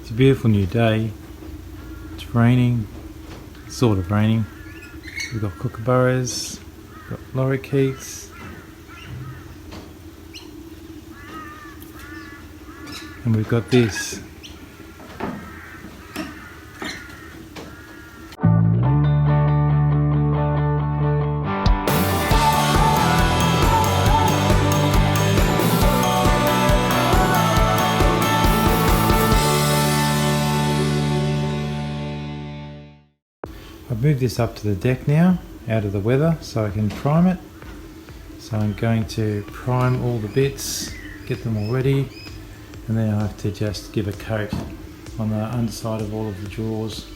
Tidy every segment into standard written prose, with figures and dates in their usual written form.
It's a beautiful new day. It's raining, sort of raining. We've got kookaburras, we've got lorikeets, and we've got this. I've moved this up to the deck now, out of the weather, so I can prime it. So I'm going to prime all the bits, get them all ready, and then I have to just give a coat on the underside of all of the drawers.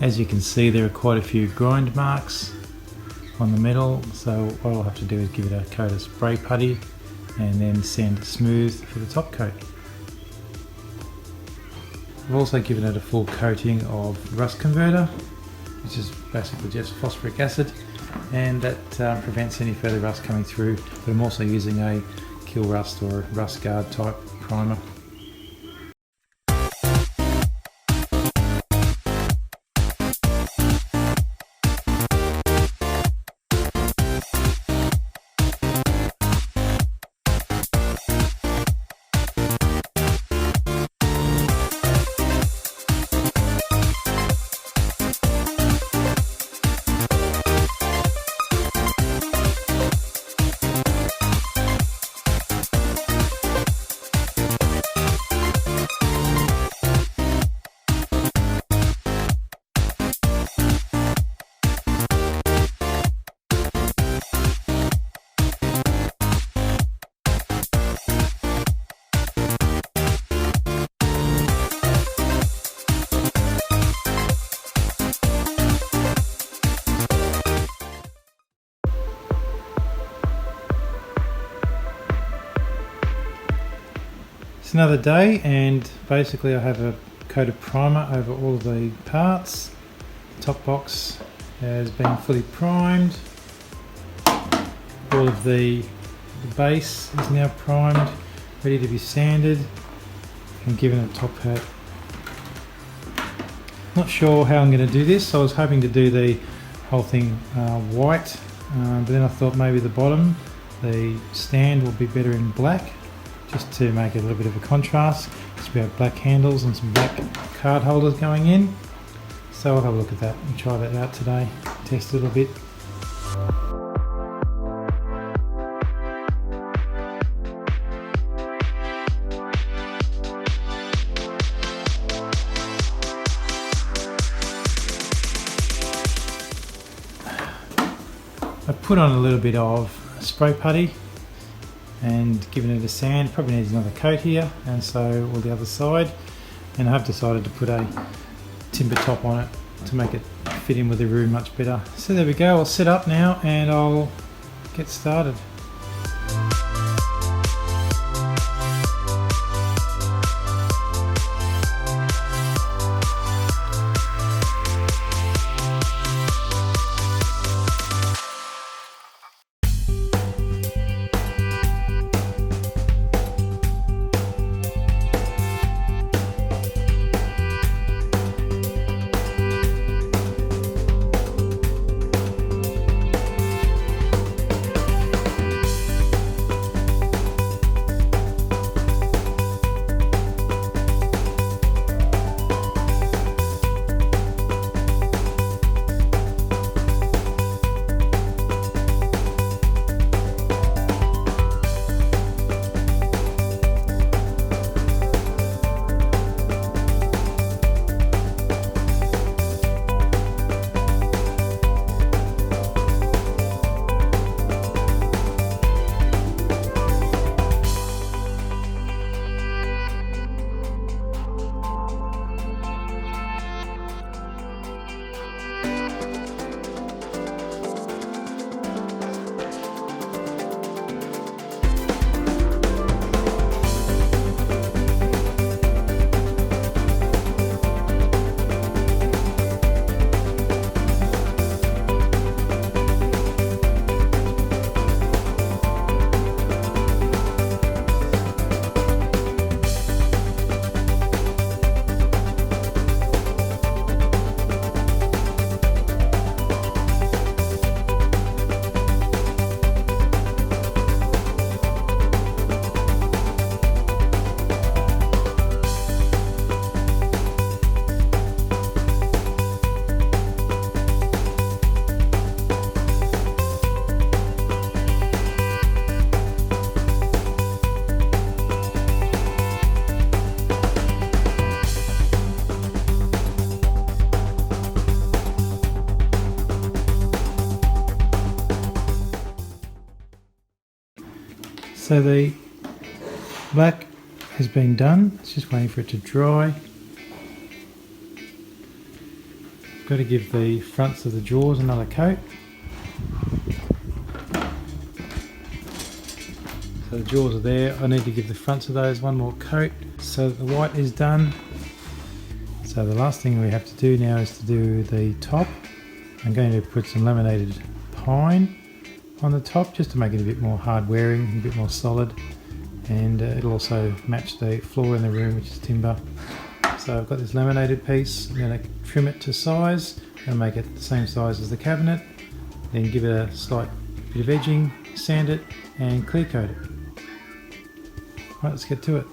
As you can see, there are quite a few grind marks on the metal, so what I'll have to do is give it a coat of spray putty and then sand it smooth for the top coat. I've also given it a full coating of rust converter, which is basically just phosphoric acid, and that prevents any further rust coming through, but I'm also using a kill rust or rust guard type primer. It's another day, and basically I have a coat of primer over all of the parts. The top box has been fully primed. All of the base is now primed, ready to be sanded and given a top coat. Not sure how I'm going to do this. I was hoping to do the whole thing white, but then I thought maybe the bottom, the stand, will be better in black, just to make it a little bit of a contrast. So we have black handles and some black card holders going in. So I'll have a look at that and try that out today, test it a little bit. I put on a little bit of spray putty and given it a sand. Probably needs another coat here, and so will the other side, and I have decided to put a timber top on it to make it fit in with the room much better. So there we go, I'll set up now and I'll get started. So the black has been done, it's just waiting for it to dry. Got to give the fronts of the drawers another coat. So the drawers are there, I need to give the fronts of those one more coat so that the white is done. So the last thing we have to do now is to do the top. I'm going to put some laminated pine on the top just to make it a bit more hard wearing, a bit more solid, and it'll also match the floor in the room, which is timber. So I've got this laminated piece, I'm going to trim it to size and make it the same size as the cabinet, then give it a slight bit of edging, sand it and clear coat it. Right, let's get to it.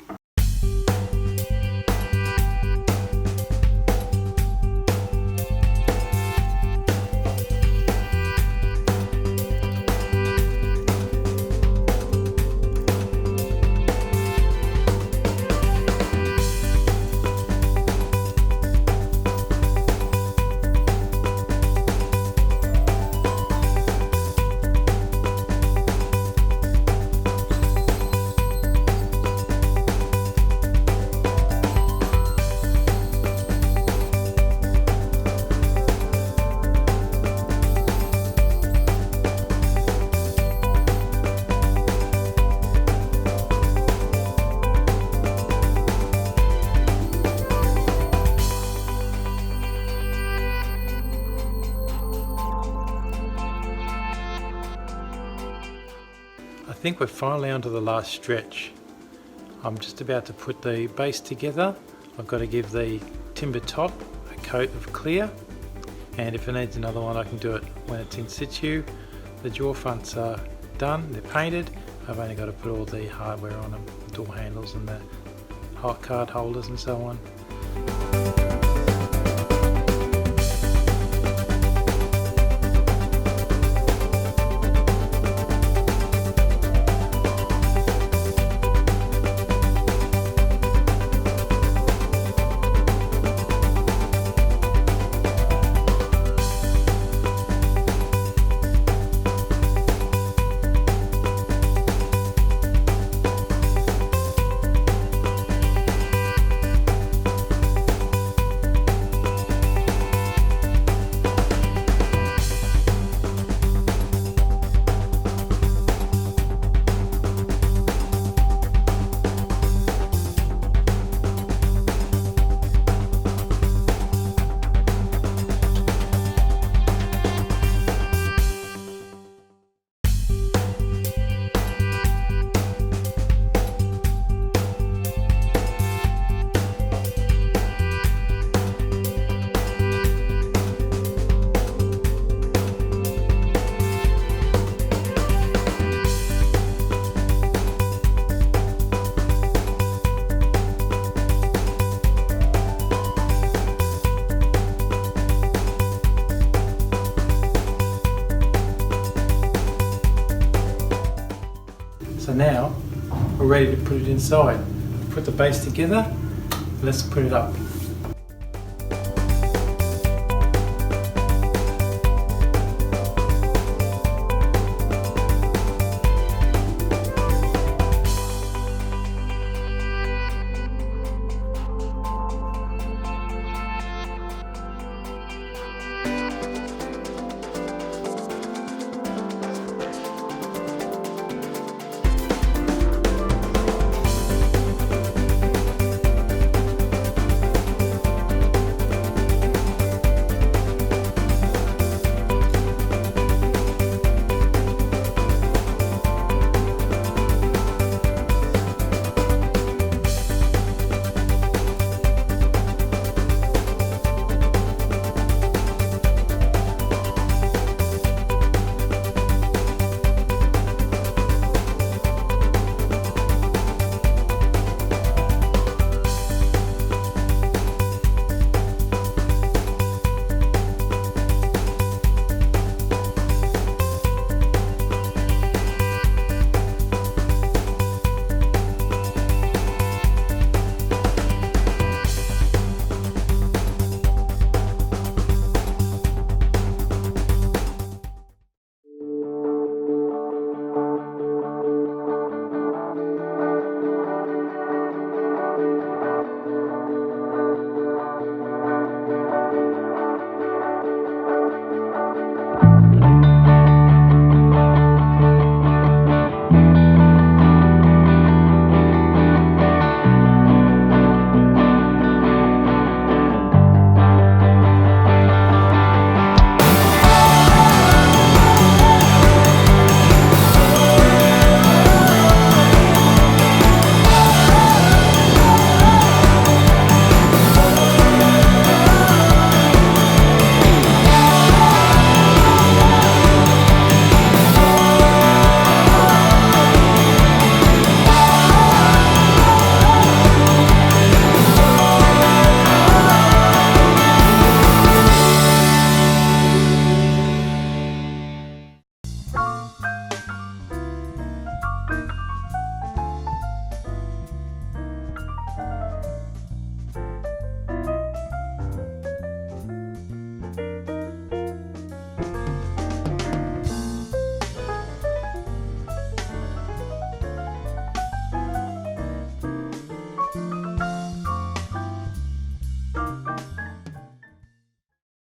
I think we're finally onto the last stretch. I'm just about to put the base together. I've got to give the timber top a coat of clear, and if it needs another one I can do it when it's in situ. The drawer fronts are done, they're painted. I've only got to put all the hardware on them, the door handles and the card holders and so on. So now we're ready to put it inside. Put the base together, let's put it up.